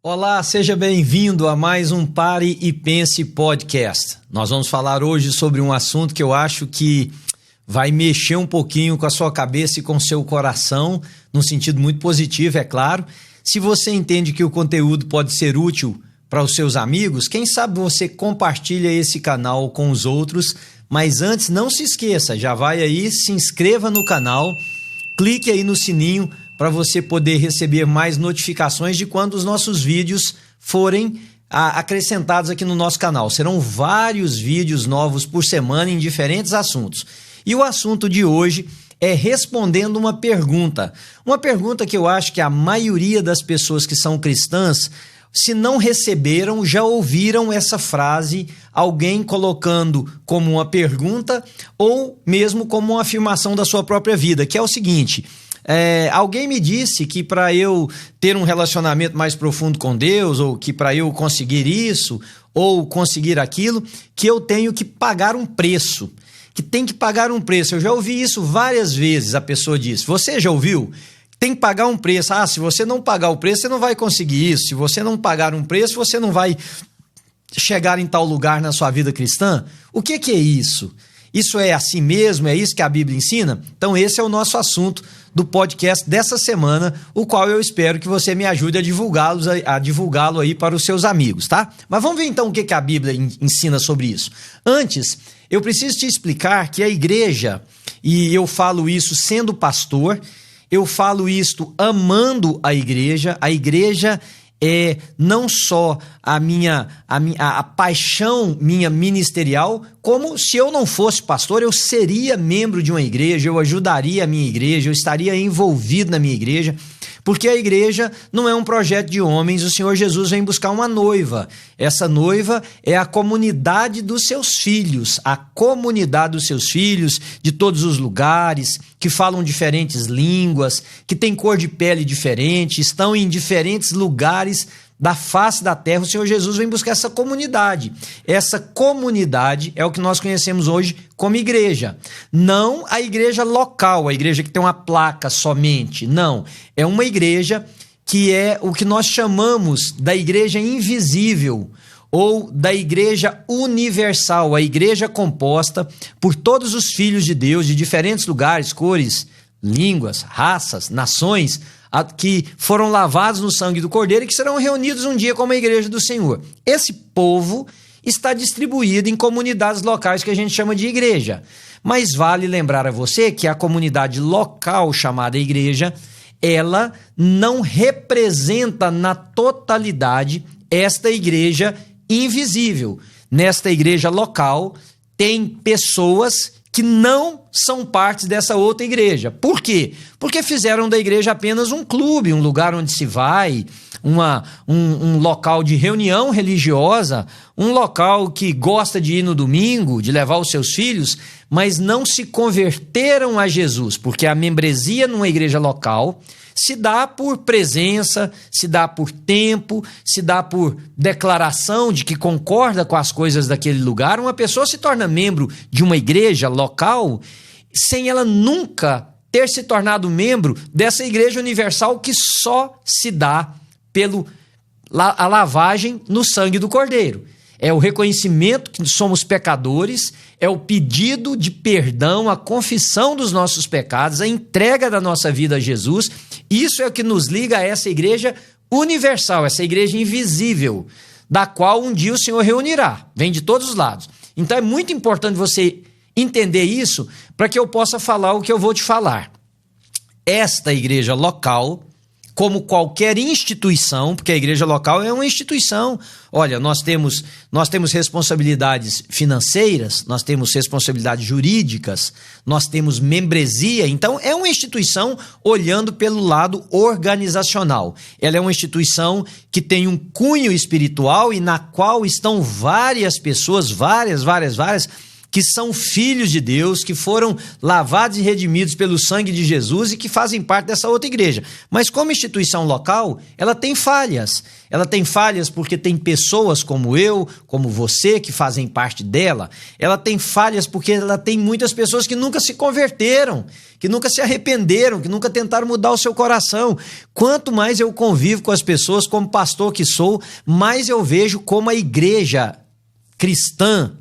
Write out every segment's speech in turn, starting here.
Olá, seja bem-vindo a mais um Pare e Pense Podcast. Nós vamos falar hoje sobre um assunto que eu acho que vai mexer um pouquinho com a sua cabeça e com o seu coração, num sentido muito positivo, é claro. Se você entende que o conteúdo pode ser útil para os seus amigos, quem sabe você compartilha esse canal com os outros, mas antes não se esqueça, já vai aí, se inscreva no canal, clique aí no sininho para você poder receber mais notificações de quando os nossos vídeos forem acrescentados aqui no nosso canal. Serão vários vídeos novos por semana em diferentes assuntos. E o assunto de hoje é respondendo uma pergunta que eu acho que a maioria das pessoas que são cristãs, se não receberam, já ouviram essa frase, alguém colocando como uma pergunta ou mesmo como uma afirmação da sua própria vida, que é o seguinte: alguém me disse que para eu ter um relacionamento mais profundo com Deus, ou que para eu conseguir isso, ou conseguir aquilo, que eu tenho que pagar um preço. Que tem que pagar um preço. Eu já ouvi isso várias vezes, a pessoa disse. Você já ouviu? Tem que pagar um preço. Se você não pagar o preço, você não vai conseguir isso. Se você não pagar um preço, você não vai chegar em tal lugar na sua vida cristã. O que é isso? Isso é assim mesmo? É isso que a Bíblia ensina? Então esse é o nosso assunto do podcast dessa semana, o qual eu espero que você me ajude a divulgá-lo aí para os seus amigos, tá? Mas vamos ver então o que a Bíblia ensina sobre isso. Antes, eu preciso te explicar que a igreja, e eu falo isso sendo pastor, eu falo isto amando a igreja é não só a paixão minha ministerial, como se eu não fosse pastor, eu seria membro de uma igreja, eu ajudaria a minha igreja, eu estaria envolvido na minha igreja, porque a igreja não é um projeto de homens, o Senhor Jesus vem buscar uma noiva. Essa noiva é a comunidade dos seus filhos, de todos os lugares, que falam diferentes línguas, que têm cor de pele diferente, estão em diferentes lugares da face da terra. O Senhor Jesus vem buscar essa comunidade. Essa comunidade é o que nós conhecemos hoje como igreja. Não a igreja local, a igreja que tem uma placa somente. Não. É uma igreja que é o que nós chamamos da igreja invisível ou da igreja universal, a igreja composta por todos os filhos de Deus de diferentes lugares, cores, línguas, raças, nações, que foram lavados no sangue do Cordeiro e que serão reunidos um dia como a igreja do Senhor. Esse povo está distribuído em comunidades locais que a gente chama de igreja. Mas vale lembrar a você que a comunidade local chamada igreja, ela não representa na totalidade esta igreja invisível. Nesta igreja local tem pessoas que não são parte dessa outra igreja. Por quê? Porque fizeram da igreja apenas um clube, um lugar onde se vai, um local de reunião religiosa, um local que gosta de ir no domingo, de levar os seus filhos, mas não se converteram a Jesus, porque a membresia numa igreja local se dá por presença, se dá por tempo, se dá por declaração de que concorda com as coisas daquele lugar. Uma pessoa se torna membro de uma igreja local sem ela nunca ter se tornado membro dessa igreja universal que só se dá a lavagem no sangue do Cordeiro. É o reconhecimento que somos pecadores, é o pedido de perdão, a confissão dos nossos pecados, a entrega da nossa vida a Jesus. Isso é o que nos liga a essa igreja universal, essa igreja invisível, da qual um dia o Senhor reunirá. Vem de todos os lados. Então é muito importante você entender isso para que eu possa falar o que eu vou te falar. Esta igreja local, como qualquer instituição, porque a igreja local é uma instituição. Olha, nós temos responsabilidades financeiras, nós temos responsabilidades jurídicas, nós temos membresia. Então, é uma instituição olhando pelo lado organizacional. Ela é uma instituição que tem um cunho espiritual e na qual estão várias pessoas, várias, que são filhos de Deus, que foram lavados e redimidos pelo sangue de Jesus e que fazem parte dessa outra igreja. Mas como instituição local, ela tem falhas. Ela tem falhas porque tem pessoas como eu, como você, que fazem parte dela. Ela tem falhas porque ela tem muitas pessoas que nunca se converteram, que nunca se arrependeram, que nunca tentaram mudar o seu coração. Quanto mais eu convivo com as pessoas, como pastor que sou, mais eu vejo como a igreja cristã,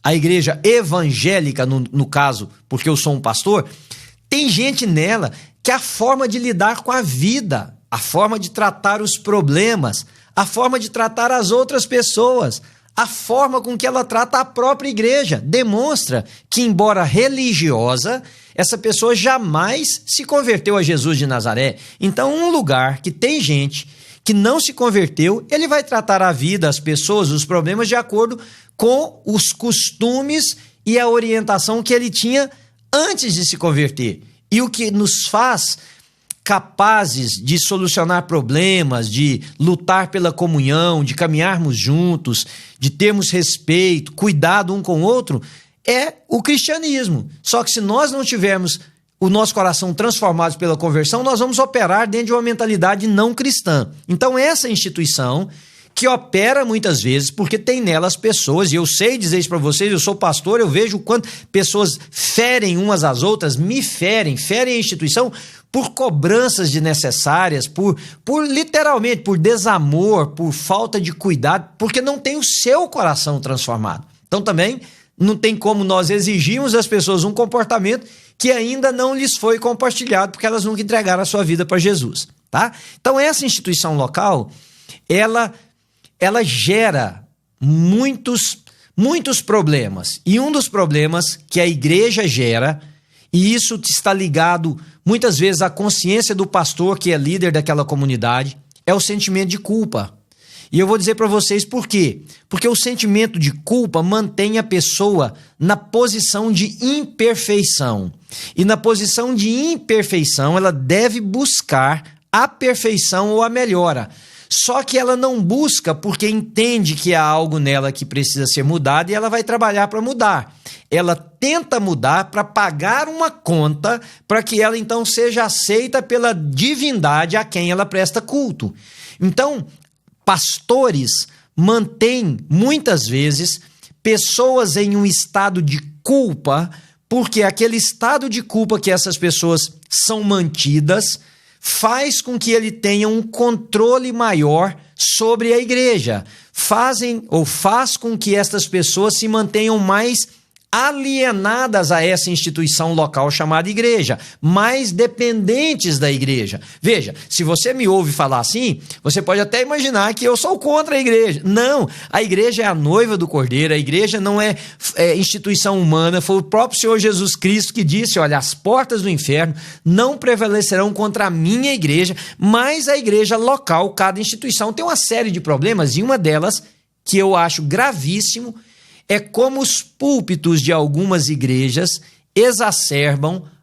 a igreja evangélica, no caso, porque eu sou um pastor, tem gente nela que a forma de lidar com a vida, a forma de tratar os problemas, a forma de tratar as outras pessoas, a forma com que ela trata a própria igreja, demonstra que, embora religiosa, essa pessoa jamais se converteu a Jesus de Nazaré. Então, um lugar que tem gente que não se converteu, ele vai tratar a vida, as pessoas, os problemas de acordo com os costumes e a orientação que ele tinha antes de se converter. E o que nos faz capazes de solucionar problemas, de lutar pela comunhão, de caminharmos juntos, de termos respeito, cuidado um com o outro, é o cristianismo. Só que se nós não tivermos o nosso coração transformado pela conversão, nós vamos operar dentro de uma mentalidade não cristã. Então essa instituição que opera muitas vezes, porque tem nela as pessoas, e eu sei dizer isso para vocês, eu sou pastor, eu vejo o quanto pessoas ferem umas às outras, me ferem a instituição por cobranças desnecessárias, por literalmente, por desamor, por falta de cuidado, porque não tem o seu coração transformado. Então também não tem como nós exigirmos das pessoas um comportamento que ainda não lhes foi compartilhado, porque elas nunca entregaram a sua vida para Jesus, tá? Então essa instituição local, ela gera muitos problemas. E um dos problemas que a igreja gera, e isso está ligado muitas vezes à consciência do pastor que é líder daquela comunidade, é o sentimento de culpa. E eu vou dizer para vocês por quê. Porque o sentimento de culpa mantém a pessoa na posição de imperfeição. E na posição de imperfeição, ela deve buscar a perfeição ou a melhora. Só que ela não busca porque entende que há algo nela que precisa ser mudado e ela vai trabalhar para mudar. Ela tenta mudar para pagar uma conta para que ela então seja aceita pela divindade a quem ela presta culto. Então, pastores mantêm muitas vezes pessoas em um estado de culpa, porque aquele estado de culpa que essas pessoas são mantidas faz com que ele tenha um controle maior sobre a igreja. Faz com que estas pessoas se mantenham mais alienadas a essa instituição local chamada igreja, mais dependentes da igreja. Veja, se você me ouve falar assim, você pode até imaginar que eu sou contra a igreja. Não, a igreja é a noiva do Cordeiro, a igreja não é instituição humana, foi o próprio Senhor Jesus Cristo que disse, olha, as portas do inferno não prevalecerão contra a minha igreja, mas a igreja local, cada instituição tem uma série de problemas, e uma delas, que eu acho gravíssimo, é como os púlpitos de algumas igrejas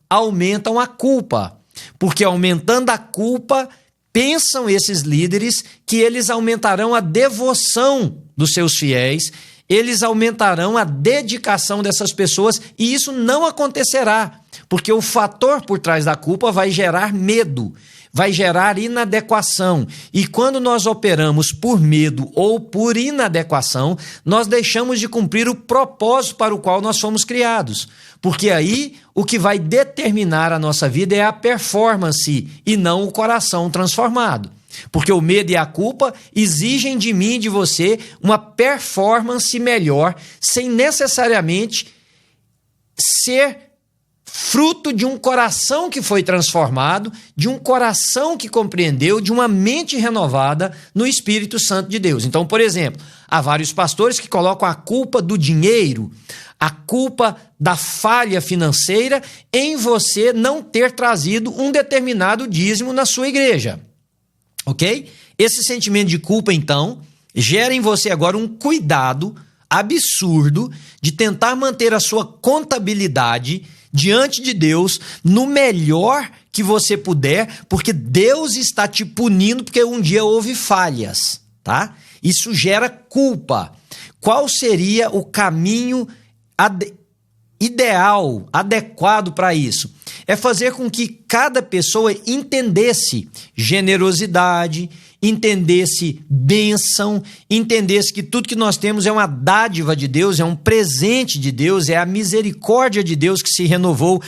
aumentam a culpa. Porque aumentando a culpa, pensam esses líderes que eles aumentarão a devoção dos seus fiéis, eles aumentarão a dedicação dessas pessoas, e isso não acontecerá, porque o fator por trás da culpa vai gerar medo, vai gerar inadequação. E quando nós operamos por medo ou por inadequação, nós deixamos de cumprir o propósito para o qual nós fomos criados. Porque aí o que vai determinar a nossa vida é a performance e não o coração transformado. Porque o medo e a culpa exigem de mim e de você uma performance melhor, sem necessariamente ser fruto de um coração que foi transformado, de um coração que compreendeu, de uma mente renovada no Espírito Santo de Deus. Então, por exemplo, há vários pastores que colocam a culpa do dinheiro, a culpa da falha financeira em você não ter trazido um determinado dízimo na sua igreja. Ok? Esse sentimento de culpa, então, gera em você agora um cuidado absurdo de tentar manter a sua contabilidade diante de Deus no melhor que você puder, porque Deus está te punindo porque um dia houve falhas, tá? Isso gera culpa. Qual seria o caminho ideal, adequado para isso, é fazer com que cada pessoa entendesse generosidade, entendesse bênção, entendesse que tudo que nós temos é uma dádiva de Deus, é um presente de Deus, é a misericórdia de Deus que se renovou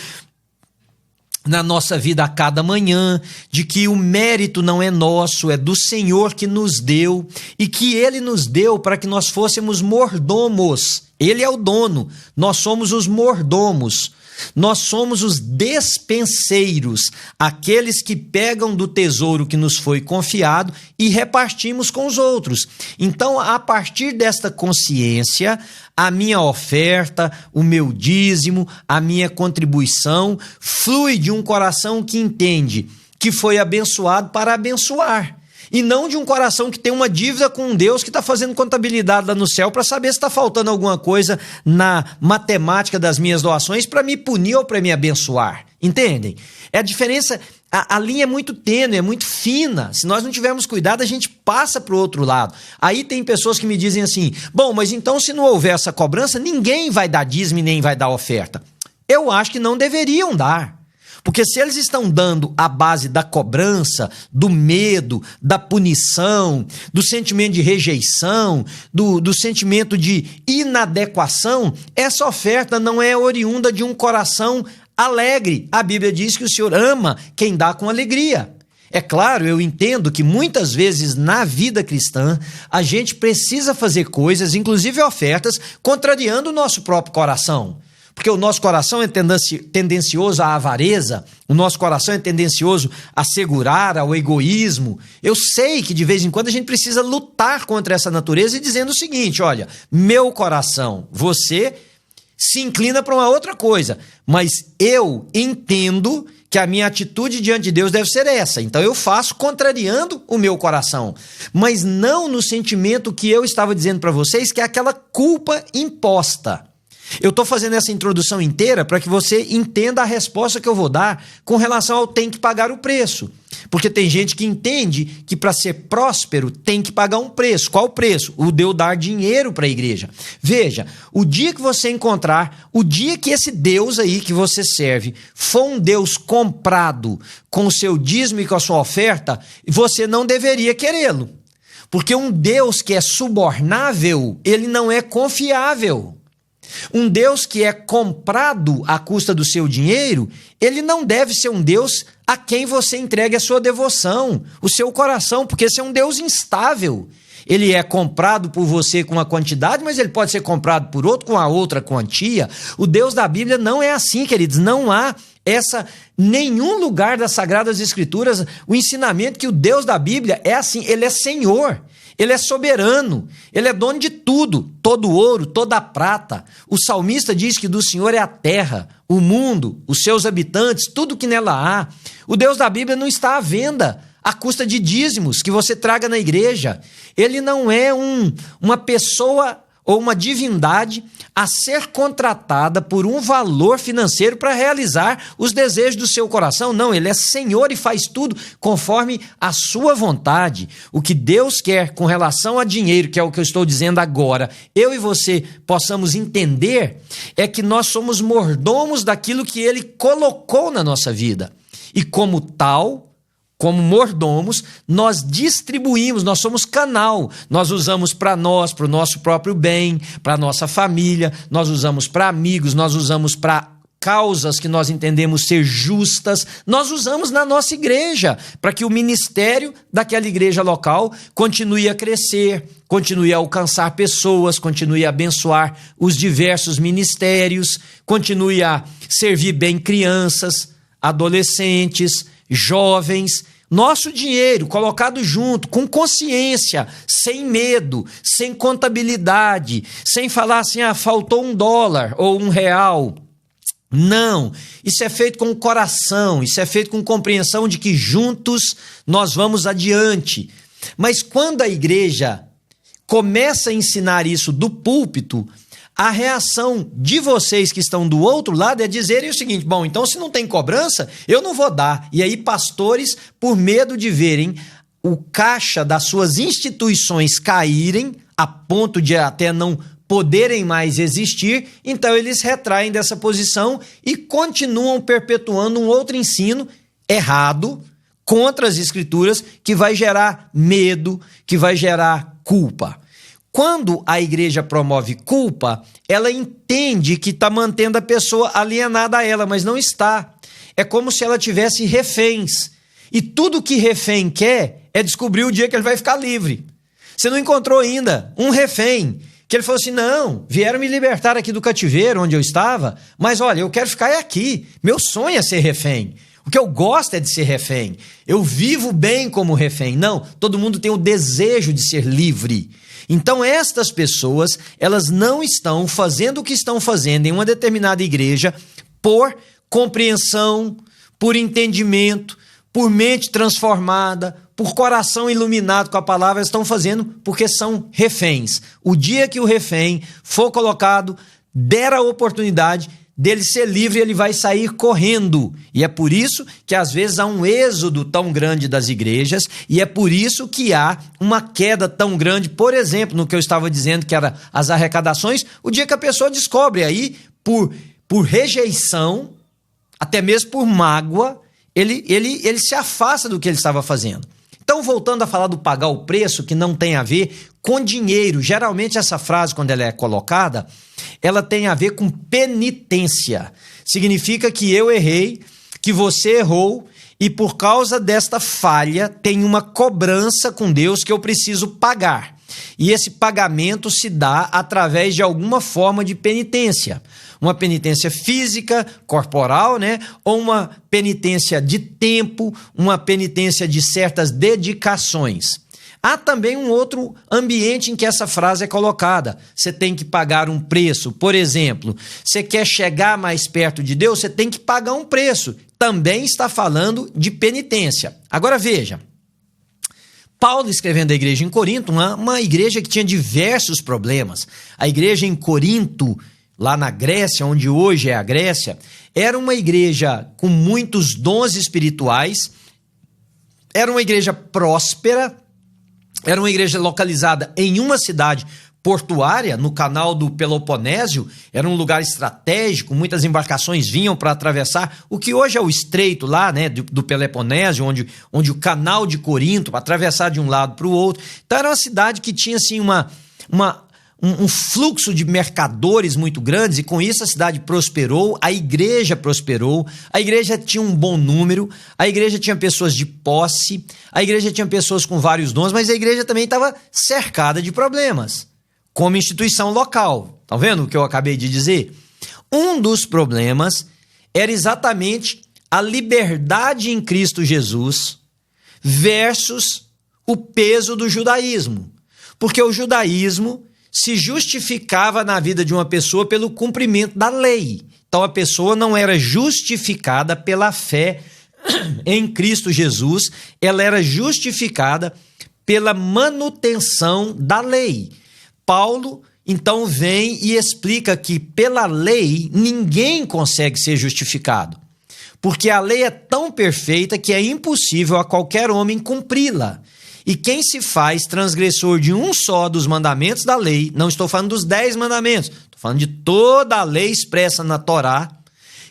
na nossa vida a cada manhã, de que o mérito não é nosso, é do Senhor que nos deu, e que Ele nos deu para que nós fôssemos mordomos. Ele é o dono, nós somos os mordomos. Nós somos os despenseiros, aqueles que pegam do tesouro que nos foi confiado e repartimos com os outros. Então, a partir desta consciência, a minha oferta, o meu dízimo, a minha contribuição flui de um coração que entende que foi abençoado para abençoar. E não de um coração que tem uma dívida com um Deus que está fazendo contabilidade lá no céu para saber se está faltando alguma coisa na matemática das minhas doações para me punir ou para me abençoar. Entendem? É a diferença, a linha é muito tênue, é muito fina. Se nós não tivermos cuidado, a gente passa para o outro lado. Aí tem pessoas que me dizem assim, bom, mas então se não houver essa cobrança, ninguém vai dar dízimo e nem vai dar oferta. Eu acho que não deveriam dar. Porque se eles estão dando a base da cobrança, do medo, da punição, do sentimento de rejeição, do sentimento de inadequação, essa oferta não é oriunda de um coração alegre. A Bíblia diz que o Senhor ama quem dá com alegria. É claro, eu entendo que muitas vezes na vida cristã a gente precisa fazer coisas, inclusive ofertas, contrariando o nosso próprio coração. Porque o nosso coração é tendencioso à avareza, o nosso coração é tendencioso a segurar, ao egoísmo. Eu sei que de vez em quando a gente precisa lutar contra essa natureza e dizendo o seguinte, olha, meu coração, você se inclina para uma outra coisa, mas eu entendo que a minha atitude diante de Deus deve ser essa. Então eu faço contrariando o meu coração, mas não no sentimento que eu estava dizendo para vocês, que é aquela culpa imposta. Eu estou fazendo essa introdução inteira para que você entenda a resposta que eu vou dar com relação ao tem que pagar o preço. Porque tem gente que entende que para ser próspero tem que pagar um preço. Qual o preço? O de eu dar dinheiro para a igreja. Veja, o dia que você encontrar, o dia que esse Deus aí que você serve for um Deus comprado com o seu dízimo e com a sua oferta, você não deveria querê-lo. Porque um Deus que é subornável, ele não é confiável. Um Deus que é comprado à custa do seu dinheiro, ele não deve ser um Deus a quem você entregue a sua devoção, o seu coração, porque esse é um Deus instável. Ele é comprado por você com uma quantidade, mas ele pode ser comprado por outro com a outra quantia. O Deus da Bíblia não é assim, queridos. Não há nenhum lugar das Sagradas Escrituras o ensinamento que o Deus da Bíblia é assim. Ele é Senhor. Ele é soberano, ele é dono de tudo, todo ouro, toda a prata. O salmista diz que do Senhor é a terra, o mundo, os seus habitantes, tudo que nela há. O Deus da Bíblia não está à venda à custa de dízimos que você traga na igreja. Ele não é uma pessoa ou uma divindade a ser contratada por um valor financeiro para realizar os desejos do seu coração. Não, ele é Senhor e faz tudo conforme a sua vontade. O que Deus quer com relação a dinheiro, que é o que eu estou dizendo agora, eu e você possamos entender, é que nós somos mordomos daquilo que ele colocou na nossa vida. E como tal, como mordomos, nós distribuímos, nós somos canal, nós usamos para nós, para o nosso próprio bem, para a nossa família, nós usamos para amigos, nós usamos para causas que nós entendemos ser justas, nós usamos na nossa igreja, para que o ministério daquela igreja local continue a crescer, continue a alcançar pessoas, continue a abençoar os diversos ministérios, continue a servir bem crianças, adolescentes, jovens. Nosso dinheiro colocado junto, com consciência, sem medo, sem contabilidade, sem falar assim, faltou $1 ou R$1. Não, isso é feito com o coração, isso é feito com compreensão de que juntos nós vamos adiante. Mas quando a igreja começa a ensinar isso do púlpito, a reação de vocês que estão do outro lado é dizerem o seguinte, bom, então se não tem cobrança, eu não vou dar. E aí pastores, por medo de verem o caixa das suas instituições caírem, a ponto de até não poderem mais existir, então eles retraem dessa posição e continuam perpetuando um outro ensino errado, contra as Escrituras, que vai gerar medo, que vai gerar culpa. Quando a igreja promove culpa, ela entende que está mantendo a pessoa alienada a ela, mas não está. É como se ela tivesse reféns. E tudo que refém quer é descobrir o dia que ele vai ficar livre. Você não encontrou ainda um refém que ele falou assim, não, vieram me libertar aqui do cativeiro onde eu estava, mas olha, eu quero ficar aqui. Meu sonho é ser refém. O que eu gosto é de ser refém. Eu vivo bem como refém. Não, todo mundo tem o desejo de ser livre. Então estas pessoas, elas não estão fazendo o que estão fazendo em uma determinada igreja por compreensão, por entendimento, por mente transformada, por coração iluminado com a palavra, elas estão fazendo porque são reféns. O dia que o refém for colocado, der a oportunidade dele ser livre, ele vai sair correndo. E é por isso que às vezes há um êxodo tão grande das igrejas, e é por isso que há uma queda tão grande, por exemplo, no que eu estava dizendo, que era as arrecadações, o dia que a pessoa descobre aí, por rejeição, até mesmo por mágoa, ele se afasta do que ele estava fazendo. Então, voltando a falar do pagar o preço, que não tem a ver com dinheiro. Geralmente essa frase, quando ela é colocada, ela tem a ver com penitência. Significa que eu errei, que você errou, e por causa desta falha tem uma cobrança com Deus que eu preciso pagar. E esse pagamento se dá através de alguma forma de penitência. Uma penitência física, corporal, né? Ou uma penitência de tempo, uma penitência de certas dedicações. Há também um outro ambiente em que essa frase é colocada. Você tem que pagar um preço. Por exemplo, você quer chegar mais perto de Deus, você tem que pagar um preço. Também está falando de penitência. Agora veja, Paulo escrevendo a igreja em Corinto, uma igreja que tinha diversos problemas. A igreja em Corinto, lá na Grécia, onde hoje é a Grécia, era uma igreja com muitos dons espirituais, era uma igreja próspera, era uma igreja localizada em uma cidade portuária, no canal do Peloponésio, era um lugar estratégico, muitas embarcações vinham para atravessar o que hoje é o estreito lá, né, do Peloponésio, onde o canal de Corinto, para atravessar de um lado para o outro. Então era uma cidade que tinha assim um fluxo de mercadores muito grandes, e com isso a cidade prosperou, a igreja tinha um bom número, a igreja tinha pessoas de posse, a igreja tinha pessoas com vários dons, mas a igreja também estava cercada de problemas, como instituição local. Tá vendo o que eu acabei de dizer? Um dos problemas era exatamente a liberdade em Cristo Jesus versus o peso do judaísmo, porque o judaísmo se justificava na vida de uma pessoa pelo cumprimento da lei. Então a pessoa não era justificada pela fé em Cristo Jesus, ela era justificada pela manutenção da lei. Paulo, então, vem e explica que pela lei ninguém consegue ser justificado, porque a lei é tão perfeita que é impossível a qualquer homem cumpri-la. E quem se faz transgressor de um só dos mandamentos da lei, não estou falando dos 10 mandamentos, estou falando de toda a lei expressa na Torá,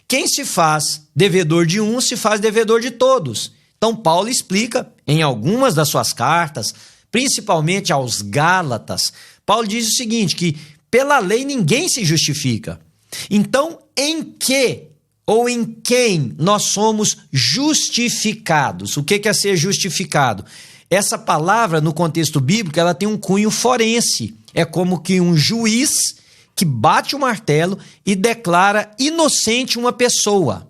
quem se faz devedor de um, se faz devedor de todos. Então Paulo explica em algumas das suas cartas, principalmente aos Gálatas, Paulo diz o seguinte, que pela lei ninguém se justifica. Então, em que ou em quem nós somos justificados? O que é ser justificado? Essa palavra, no contexto bíblico, ela tem um cunho forense. É como que um juiz que bate o martelo e declara inocente uma pessoa.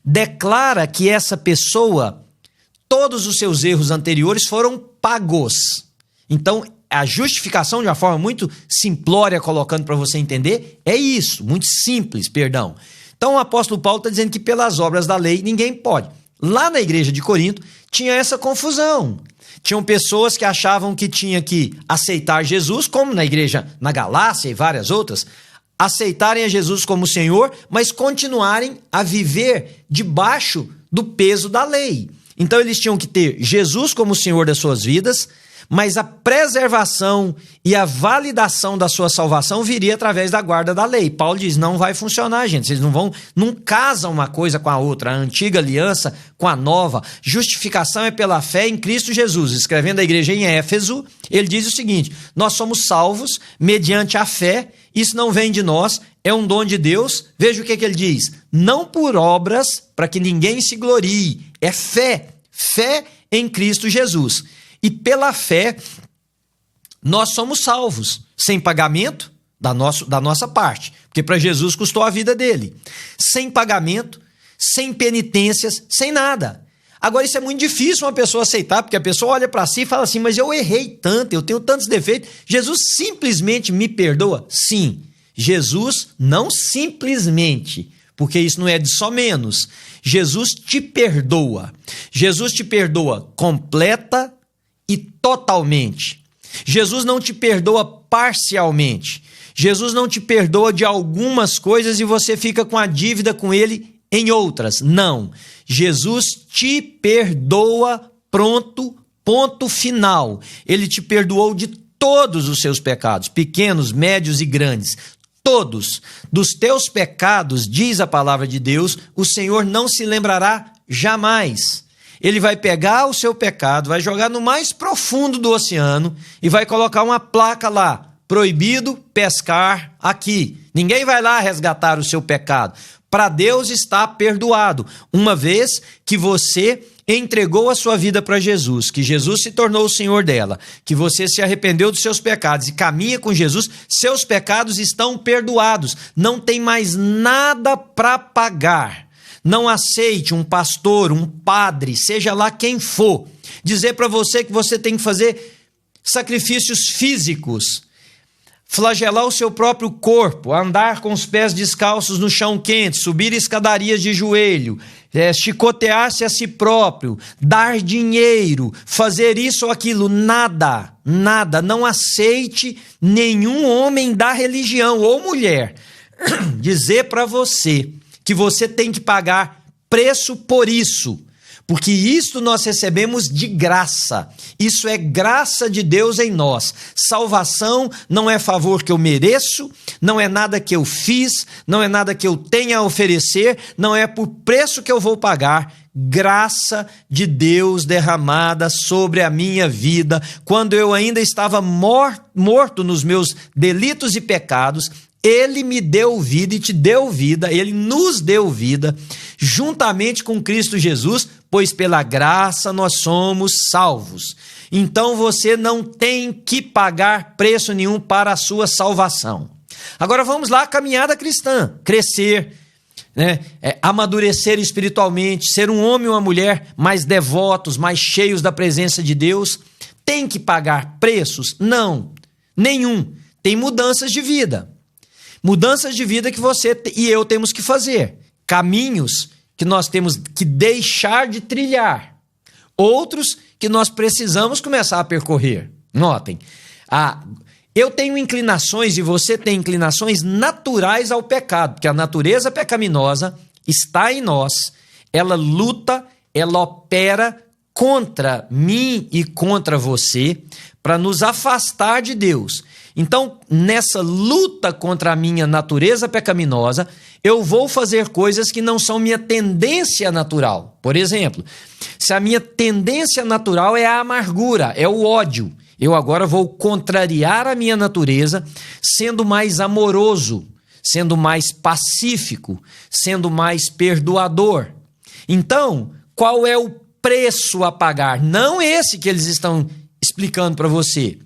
Declara que essa pessoa, todos os seus erros anteriores foram pagos. Então, a justificação, de uma forma muito simplória, colocando para você entender, é isso, muito simples, perdão. Então, o apóstolo Paulo está dizendo que pelas obras da lei ninguém pode. Lá na igreja de Corinto, tinha essa confusão. Tinham pessoas que achavam que tinha que aceitar Jesus, como na igreja na Galácia e várias outras, aceitarem a Jesus como Senhor, mas continuarem a viver debaixo do peso da lei. Então eles tinham que ter Jesus como Senhor das suas vidas, mas a preservação e a validação da sua salvação viria através da guarda da lei. Paulo diz, não vai funcionar, gente, vocês não casam uma coisa com a outra, a antiga aliança com a nova. Justificação é pela fé em Cristo Jesus. Escrevendo à igreja em Éfeso, ele diz o seguinte, nós somos salvos mediante a fé, isso não vem de nós, é um dom de Deus. Veja o que ele diz, não por obras, para que ninguém se glorie, é fé em Cristo Jesus. E pela fé, nós somos salvos, sem pagamento da nossa parte, porque para Jesus custou a vida dele, sem pagamento, sem penitências, sem nada. Agora isso é muito difícil uma pessoa aceitar, porque a pessoa olha para si e fala assim, mas eu errei tanto, eu tenho tantos defeitos, Jesus simplesmente me perdoa? Sim, Jesus não simplesmente, porque isso não é de só menos, Jesus te perdoa completa e totalmente. Jesus não te perdoa parcialmente. Jesus não te perdoa de algumas coisas e você fica com a dívida com ele em outras. Não. Jesus te perdoa, pronto, ponto final. Ele te perdoou de todos os seus pecados, pequenos, médios e grandes. Todos. Dos teus pecados, diz a palavra de Deus, o Senhor não se lembrará jamais. Ele vai pegar o seu pecado, vai jogar no mais profundo do oceano e vai colocar uma placa lá, proibido pescar aqui. Ninguém vai lá resgatar o seu pecado. Para Deus está perdoado, uma vez que você entregou a sua vida para Jesus, que Jesus se tornou o Senhor dela, que você se arrependeu dos seus pecados e caminha com Jesus, seus pecados estão perdoados, não tem mais nada para pagar. Não aceite um pastor, um padre, seja lá quem for, dizer para você que você tem que fazer sacrifícios físicos, flagelar o seu próprio corpo, andar com os pés descalços no chão quente, subir escadarias de joelho, chicotear-se a si próprio, dar dinheiro, fazer isso ou aquilo, nada, não aceite nenhum homem da religião ou mulher dizer para você que você tem que pagar preço por isso, porque isto nós recebemos de graça, isso é graça de Deus em nós. Salvação não é favor que eu mereço, não é nada que eu fiz, não é nada que eu tenha a oferecer, não é por preço que eu vou pagar, graça de Deus derramada sobre a minha vida, quando eu ainda estava morto nos meus delitos e pecados. Ele me deu vida e te deu vida, ele nos deu vida, juntamente com Cristo Jesus, pois pela graça nós somos salvos. Então você não tem que pagar preço nenhum para a sua salvação. Agora vamos lá, a caminhada cristã, crescer, amadurecer espiritualmente, ser um homem ou uma mulher mais devotos, mais cheios da presença de Deus. Tem que pagar preços? Não, nenhum. Tem mudanças de vida. Mudanças de vida que você e eu temos que fazer. Caminhos que nós temos que deixar de trilhar. Outros que nós precisamos começar a percorrer. Notem, eu tenho inclinações e você tem inclinações naturais ao pecado, porque a natureza pecaminosa está em nós. Ela luta, ela opera contra mim e contra você para nos afastar de Deus. Então, nessa luta contra a minha natureza pecaminosa, eu vou fazer coisas que não são minha tendência natural. Por exemplo, se a minha tendência natural é a amargura, é o ódio, eu agora vou contrariar a minha natureza, sendo mais amoroso, sendo mais pacífico, sendo mais perdoador. Então, qual é o preço a pagar? Não esse que eles estão explicando para você.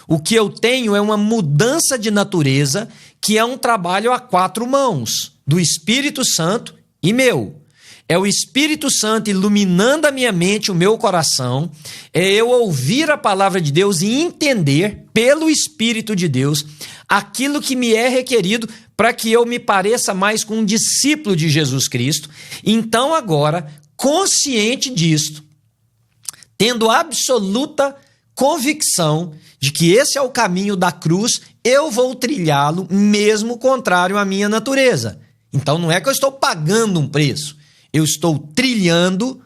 O que eu tenho é uma mudança de natureza, que é um trabalho a 4 mãos, do Espírito Santo e meu. É o Espírito Santo iluminando a minha mente, o meu coração, é eu ouvir a palavra de Deus e entender, pelo Espírito de Deus, aquilo que me é requerido para que eu me pareça mais com um discípulo de Jesus Cristo. Então agora, consciente disto, tendo absoluta convicção de que esse é o caminho da cruz, eu vou trilhá-lo mesmo contrário à minha natureza. Então não é que eu estou pagando um preço, eu estou trilhando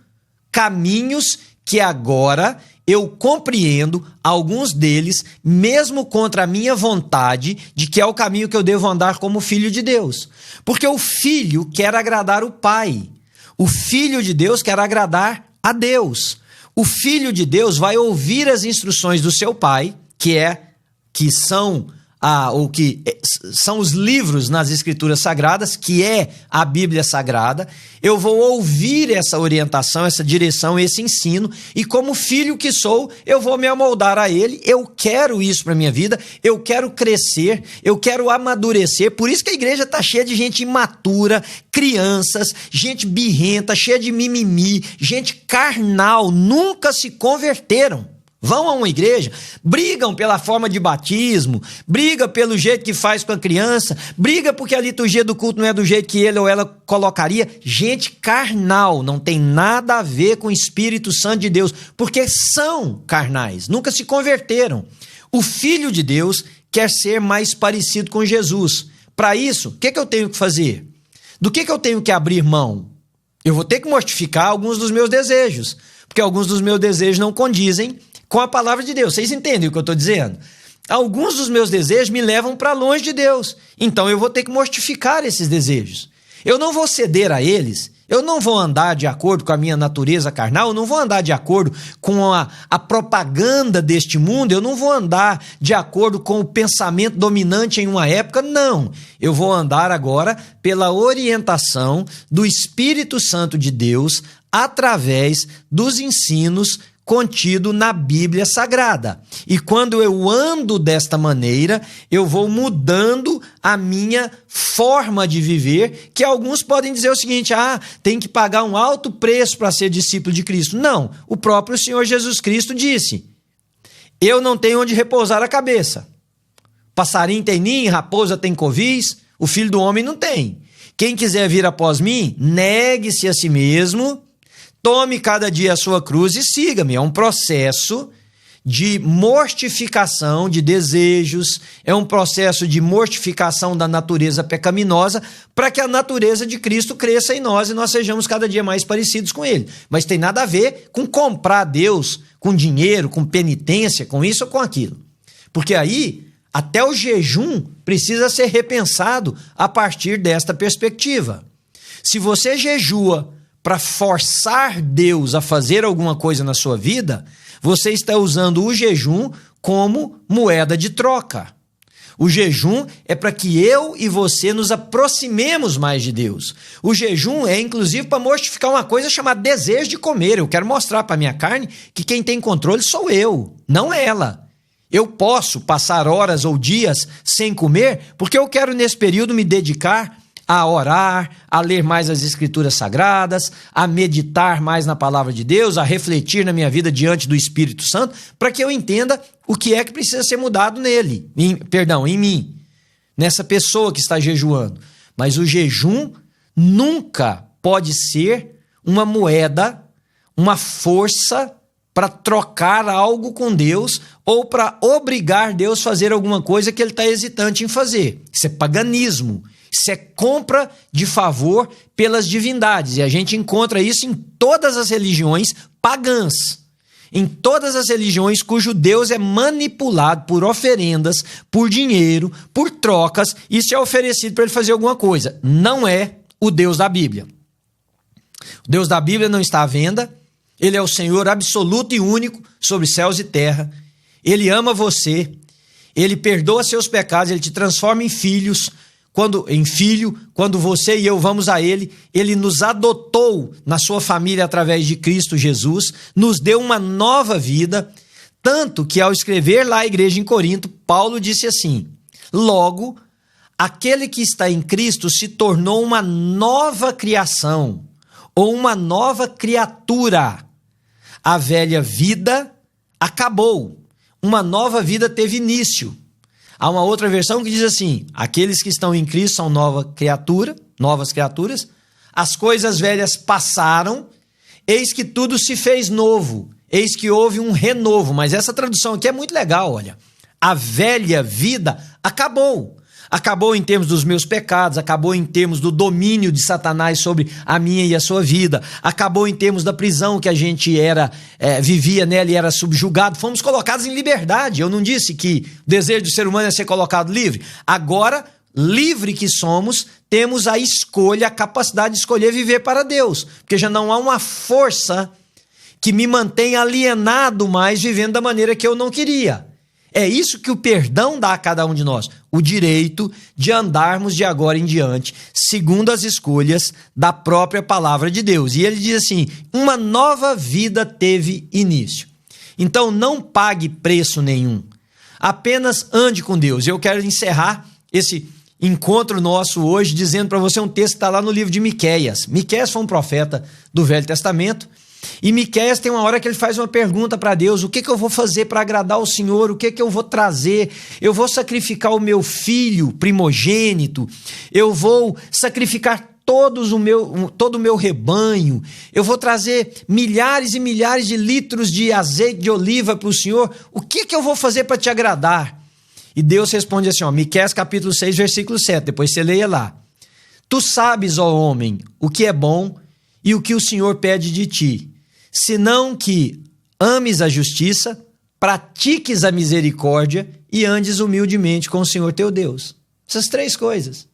caminhos que agora eu compreendo alguns deles, mesmo contra a minha vontade, de que é o caminho que eu devo andar como filho de Deus. Porque o filho quer agradar o pai. O filho de Deus quer agradar a Deus. O filho de Deus vai ouvir as instruções do seu pai, que são os livros nas Escrituras Sagradas, que é a Bíblia Sagrada. Eu vou ouvir essa orientação, essa direção, esse ensino, e como filho que sou, eu vou me amoldar a ele. Eu quero isso para minha vida, eu quero crescer, eu quero amadurecer. Por isso que a igreja está cheia de gente imatura, crianças, gente birrenta, cheia de mimimi, gente carnal, nunca se converteram. Vão a uma igreja, brigam pela forma de batismo, briga pelo jeito que faz com a criança, briga porque a liturgia do culto não é do jeito que ele ou ela colocaria. Gente carnal, não tem nada a ver com o Espírito Santo de Deus, porque são carnais, nunca se converteram. O Filho de Deus quer ser mais parecido com Jesus. Para isso, o que eu tenho que fazer? Do que eu tenho que abrir mão? Eu vou ter que mortificar alguns dos meus desejos, porque alguns dos meus desejos não condizem com a palavra de Deus. Vocês entendem o que eu estou dizendo? Alguns dos meus desejos me levam para longe de Deus. Então eu vou ter que mortificar esses desejos. Eu não vou ceder a eles. Eu não vou andar de acordo com a minha natureza carnal. Eu não vou andar de acordo com a propaganda deste mundo. Eu não vou andar de acordo com o pensamento dominante em uma época. Não. Eu vou andar agora pela orientação do Espírito Santo de Deus através dos ensinos contido na Bíblia Sagrada. E quando eu ando desta maneira, eu vou mudando a minha forma de viver, que alguns podem dizer o seguinte: tem que pagar um alto preço para ser discípulo de Cristo. Não, o próprio Senhor Jesus Cristo disse: eu não tenho onde repousar a cabeça. Passarinho tem ninho, raposa tem covis, o Filho do Homem não tem. Quem quiser vir após mim, negue-se a si mesmo, tome cada dia a sua cruz e siga-me. É um processo de mortificação de desejos, é um processo de mortificação da natureza pecaminosa para que a natureza de Cristo cresça em nós e nós sejamos cada dia mais parecidos com Ele. Mas tem nada a ver com comprar Deus com dinheiro, com penitência, com isso ou com aquilo. Porque aí até o jejum precisa ser repensado a partir desta perspectiva. Se você jejua para forçar Deus a fazer alguma coisa na sua vida, você está usando o jejum como moeda de troca. O jejum é para que eu e você nos aproximemos mais de Deus. O jejum é, inclusive, para mortificar uma coisa chamada desejo de comer. Eu quero mostrar para a minha carne que quem tem controle sou eu, não ela. Eu posso passar horas ou dias sem comer porque eu quero, nesse período, me dedicar a orar, a ler mais as Escrituras Sagradas, a meditar mais na Palavra de Deus, a refletir na minha vida diante do Espírito Santo, para que eu entenda o que é que precisa ser mudado nele, em mim, nessa pessoa que está jejuando. Mas o jejum nunca pode ser uma moeda, uma força para trocar algo com Deus ou para obrigar Deus a fazer alguma coisa que ele está hesitante em fazer. Isso é paganismo. Isso é compra de favor pelas divindades. E a gente encontra isso em todas as religiões pagãs. Em todas as religiões cujo Deus é manipulado por oferendas, por dinheiro, por trocas. Isso é oferecido para ele fazer alguma coisa. Não é o Deus da Bíblia. O Deus da Bíblia não está à venda. Ele é o Senhor absoluto e único sobre céus e terra. Ele ama você. Ele perdoa seus pecados. Ele te transforma em filhos. Quando você e eu vamos a Ele, Ele nos adotou na sua família através de Cristo Jesus, nos deu uma nova vida, tanto que ao escrever lá a igreja em Corinto, Paulo disse assim: logo, aquele que está em Cristo se tornou uma nova criação, ou uma nova criatura. A velha vida acabou, uma nova vida teve início. Há uma outra versão que diz assim: aqueles que estão em Cristo são novas criaturas, as coisas velhas passaram, eis que tudo se fez novo, eis que houve um renovo. Mas essa tradução aqui é muito legal, olha. A velha vida acabou. Acabou em termos dos meus pecados, acabou em termos do domínio de Satanás sobre a minha e a sua vida, acabou em termos da prisão que a gente vivia nela e era subjugado. Fomos colocados em liberdade. Eu não disse que o desejo do ser humano é ser colocado livre. Agora, livre que somos, temos a escolha, a capacidade de escolher viver para Deus, porque já não há uma força que me mantém alienado mais vivendo da maneira que eu não queria. É isso que o perdão dá a cada um de nós, o direito de andarmos de agora em diante, segundo as escolhas da própria palavra de Deus. E ele diz assim, uma nova vida teve início. Então não pague preço nenhum, apenas ande com Deus. Eu quero encerrar esse encontro nosso hoje dizendo para você um texto que está lá no livro de Miqueias. Miqueias foi um profeta do Velho Testamento. E Miqueias tem uma hora que ele faz uma pergunta para Deus: o que eu vou fazer para agradar o Senhor? O que eu vou trazer? Eu vou sacrificar o meu filho primogênito? Eu vou sacrificar todo o meu rebanho? Eu vou trazer milhares e milhares de litros de azeite de oliva para o Senhor? O que eu vou fazer para te agradar? E Deus responde assim, Miqueias capítulo 6, versículo 7, depois você leia lá. Tu sabes, ó homem, o que é bom e o que o Senhor pede de ti, senão que ames a justiça, pratiques a misericórdia e andes humildemente com o Senhor teu Deus. Essas três coisas.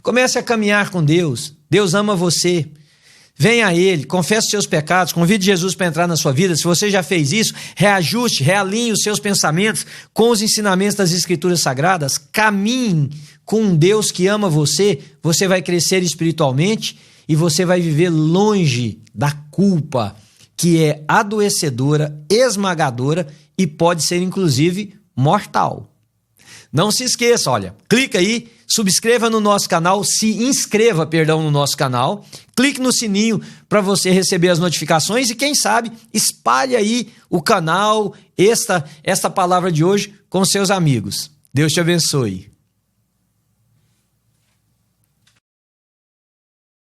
Comece a caminhar com Deus. Deus ama você. Venha a Ele, confesse os seus pecados, convide Jesus para entrar na sua vida. Se você já fez isso, reajuste, realinhe os seus pensamentos com os ensinamentos das Escrituras Sagradas. Caminhe com um Deus que ama você. Você vai crescer espiritualmente e você vai viver longe da culpa, que é adoecedora, esmagadora e pode ser, inclusive, mortal. Não se esqueça, olha, clica aí, subscreva no nosso canal, se inscreva, no nosso canal, clique no sininho para você receber as notificações e, quem sabe, espalhe aí o canal, esta palavra de hoje com seus amigos. Deus te abençoe.